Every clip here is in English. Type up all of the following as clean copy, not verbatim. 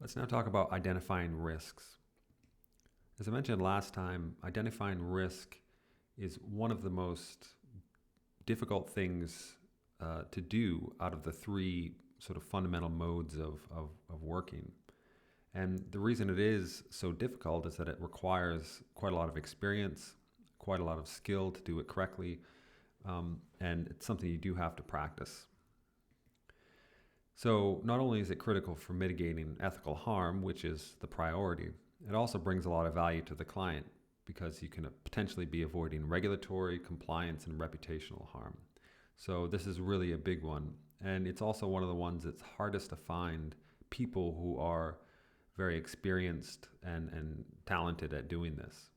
Let's now talk about identifying risks. As I mentioned last time, identifying risk is one of the most difficult things to do out of the three sort of fundamental modes of working. And the reason it is so difficult is that it requires quite a lot of experience, quite a lot of skill to do it correctly, and it's something you do have to practice. So not only is it critical for mitigating ethical harm, which is the priority, it also brings a lot of value to the client because you can potentially be avoiding regulatory, compliance, and reputational harm. So this is really a big one. And it's also one of the ones that's hardest to find people who are very experienced and talented at doing this.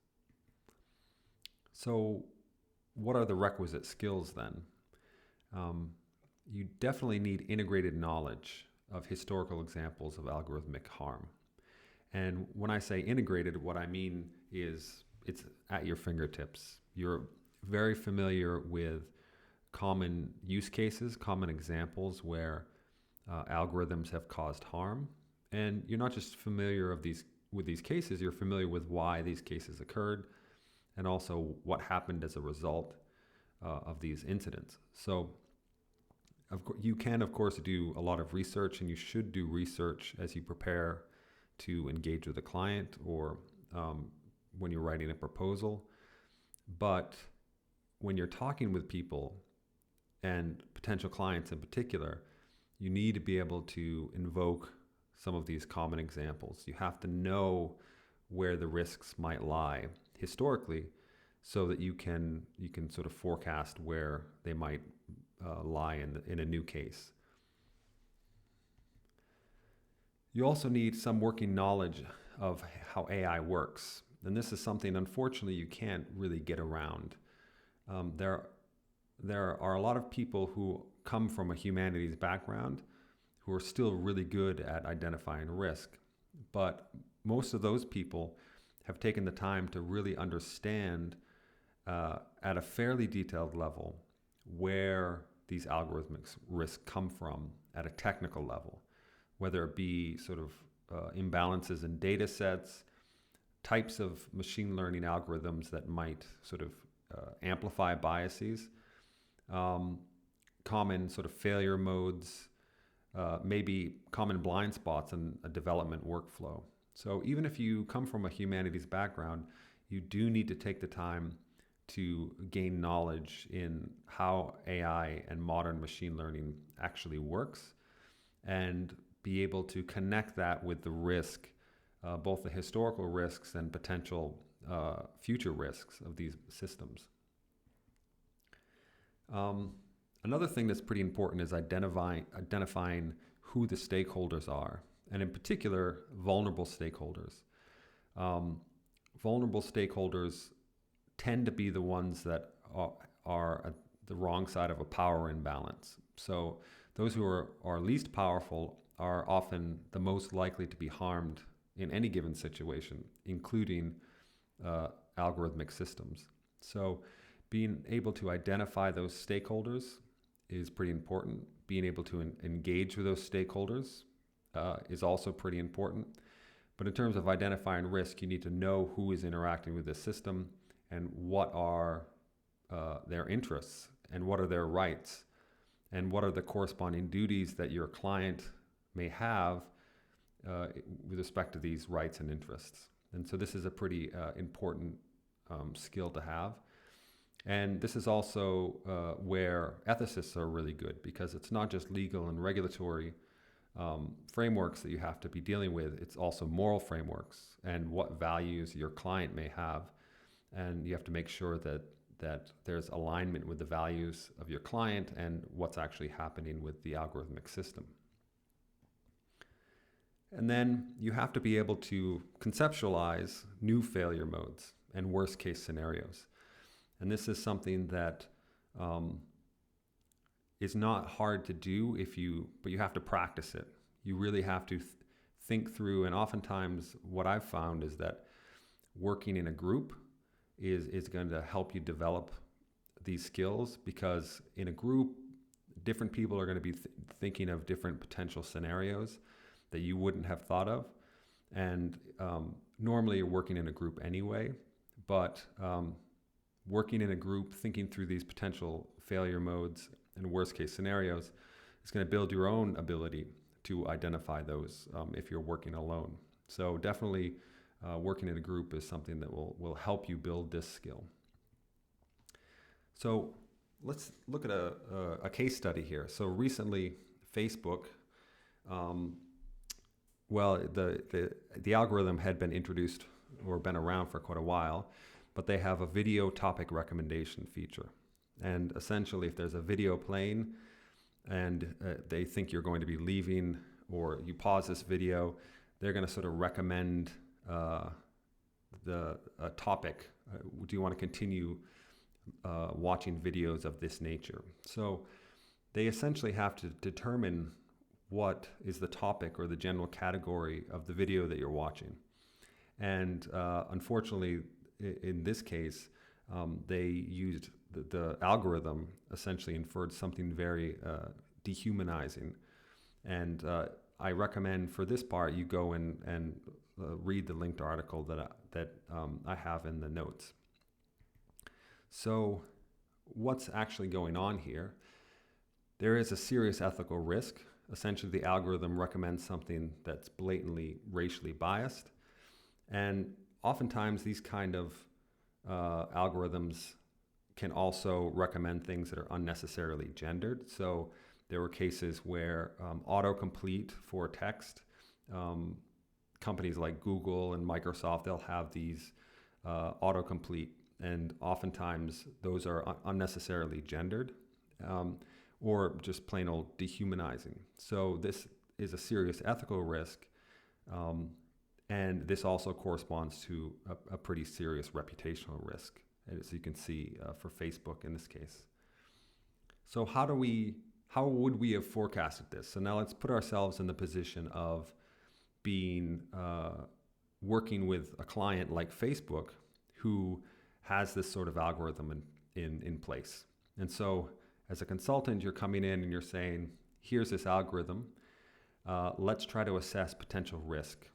So what are the requisite skills then? You definitely need integrated knowledge of historical examples of algorithmic harm. And when I say integrated, what I mean is it's at your fingertips. You're very familiar with common use cases, common examples where algorithms have caused harm. And you're not just familiar with these cases, you're familiar with why these cases occurred and also what happened as a result of these incidents. So you can, of course, do a lot of research, and you should do research as you prepare to engage with a client or when you're writing a proposal. But when you're talking with people and potential clients in particular, you need to be able to invoke some of these common examples. You have to know where the risks might lie historically so that you can sort of forecast where they might lie in a new case. You also need some working knowledge of how AI works. And this is something, unfortunately, you can't really get around. There are a lot of people who come from a humanities background who are still really good at identifying risk. But most of those people have taken the time to really understand at a fairly detailed level where these algorithmic risks come from at a technical level, whether it be sort of imbalances in data sets, types of machine learning algorithms that might sort of amplify biases, common sort of failure modes, maybe common blind spots in a development workflow. So even if you come from a humanities background, you do need to take the time to gain knowledge in how AI and modern machine learning actually works and be able to connect that with the risk, both the historical risks and potential future risks of these systems. Another thing that's pretty important is identifying who the stakeholders are, and in particular, vulnerable stakeholders. Vulnerable stakeholders tend to be the ones that are at the wrong side of a power imbalance. So those who are least powerful are often the most likely to be harmed in any given situation, including algorithmic systems. So being able to identify those stakeholders is pretty important. Being able to engage with those stakeholders is also pretty important. But in terms of identifying risk, you need to know who is interacting with the system and what are their interests and what are their rights and what are the corresponding duties that your client may have with respect to these rights and interests. And so this is a pretty important skill to have. And this is also where ethicists are really good, because it's not just legal and regulatory frameworks that you have to be dealing with, it's also moral frameworks and what values your client may have. And you have to make sure that there's alignment with the values of your client and what's actually happening with the algorithmic system. And then you have to be able to conceptualize new failure modes and worst case scenarios. And this is something that is not hard to do but you have to practice it. You really have to think through, and oftentimes what I've found is that working in a group is going to help you develop these skills, because in a group, different people are going to be thinking of different potential scenarios that you wouldn't have thought of. And normally you're working in a group anyway, but working in a group, thinking through these potential failure modes and worst case scenarios is going to build your own ability to identify those if you're working alone. So definitely working in a group is something that will help you build this skill. So let's look at a case study here. So recently, Facebook, the algorithm had been introduced or been around for quite a while, but they have a video topic recommendation feature. And essentially, if there's a video playing and they think you're going to be leaving, or you pause this video, they're going to sort of recommend the topic. Do you want to continue watching videos of this nature? So they essentially have to determine what is the topic or the general category of the video that you're watching. And unfortunately, in this case, they used the algorithm essentially inferred something very dehumanizing. And I recommend for this part you go and read the linked article that I have in the notes. So what's actually going on here? There is a serious ethical risk. Essentially, the algorithm recommends something that's blatantly racially biased. And oftentimes these kind of algorithms can also recommend things that are unnecessarily gendered. So there were cases where autocomplete for text, companies like Google and Microsoft, they'll have these autocomplete, and oftentimes those are unnecessarily gendered or just plain old dehumanizing. So this is a serious ethical risk, and this also corresponds to a pretty serious reputational risk, as you can see for Facebook in this case. So how would we have forecasted this? So now let's put ourselves in the position of being working with a client like Facebook who has this sort of algorithm in place. And so as a consultant, you're coming in and you're saying, here's this algorithm. Let's try to assess potential risk,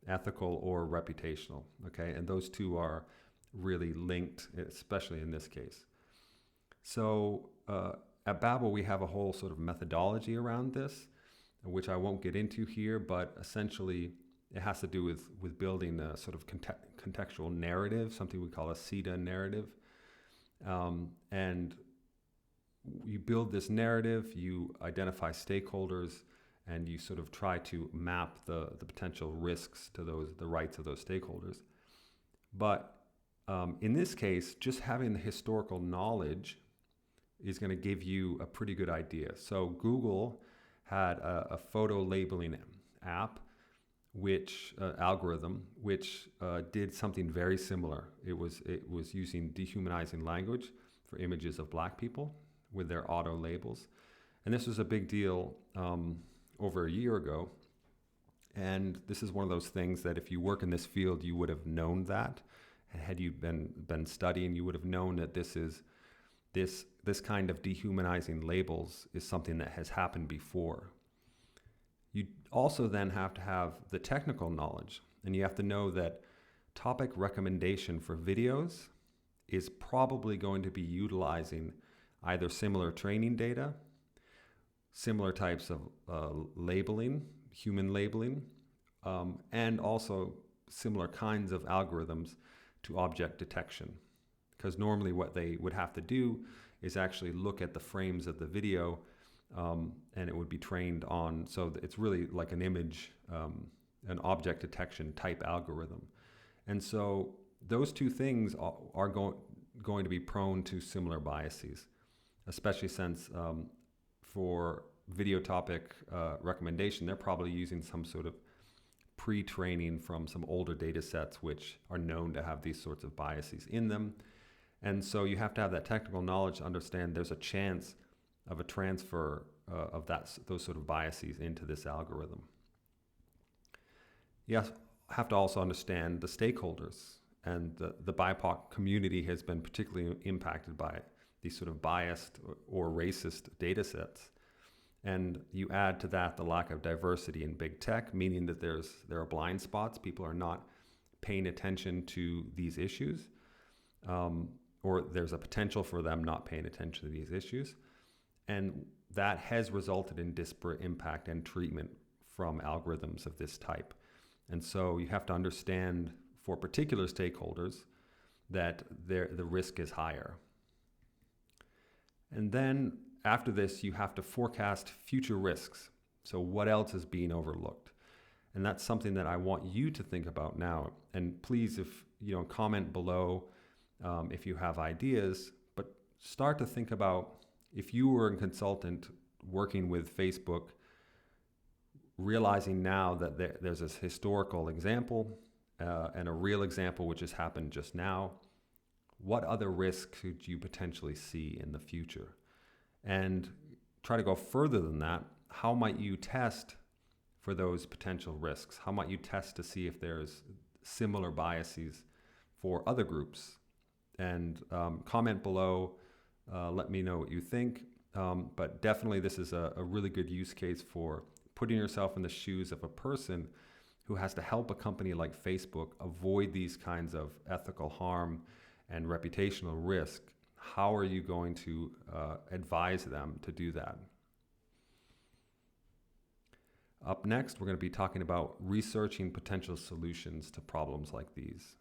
ethical or reputational. Okay, and those two are really linked, especially in this case. So at BABL, we have a whole sort of methodology around this, which I won't get into here, but essentially it has to do with building a sort of contextual narrative, something we call a CETA narrative. And you build this narrative, you identify stakeholders, and you sort of try to map the potential risks to the rights of those stakeholders. But in this case, just having the historical knowledge is going to give you a pretty good idea. So Google had a photo labeling app, algorithm, which did something very similar. It was using dehumanizing language for images of black people with their auto labels. And this was a big deal over a year ago. And this is one of those things that if you work in this field, you would have known that. And had you been studying, you would have known that this kind of dehumanizing labels is something that has happened before. You also then have to have the technical knowledge, and you have to know that topic recommendation for videos is probably going to be utilizing either similar training data, similar types of labeling, human labeling, and also similar kinds of algorithms to object detection. Because normally what they would have to do is actually look at the frames of the video, and it would be trained on, so it's really like an image, an object detection type algorithm. And so those two things are going to be prone to similar biases, especially since for video topic recommendation, they're probably using some sort of pre-training from some older data sets which are known to have these sorts of biases in them. And so you have to have that technical knowledge to understand there's a chance of a transfer of those sort of biases into this algorithm. You have to also understand the stakeholders, and the BIPOC community has been particularly impacted by these sort of biased or racist data sets. And you add to that the lack of diversity in big tech, meaning that there are blind spots. People are not paying attention to these issues, or there's a potential for them not paying attention to these issues. And that has resulted in disparate impact and treatment from algorithms of this type. And so you have to understand for particular stakeholders that the risk is higher. And then after this, you have to forecast future risks. So what else is being overlooked? And that's something that I want you to think about now. And please, if comment below if you have ideas, but start to think about if you were a consultant working with Facebook, realizing now that there's this historical example and a real example which has happened just now, what other risks could you potentially see in the future? And try to go further than that. How might you test for those potential risks? How might you test to see if there's similar biases for other groups? And comment below, let me know what you think. But definitely this is a really good use case for putting yourself in the shoes of a person who has to help a company like Facebook avoid these kinds of ethical harm and reputational risk. How are you going to advise them to do that? Up next, we're going to be talking about researching potential solutions to problems like these.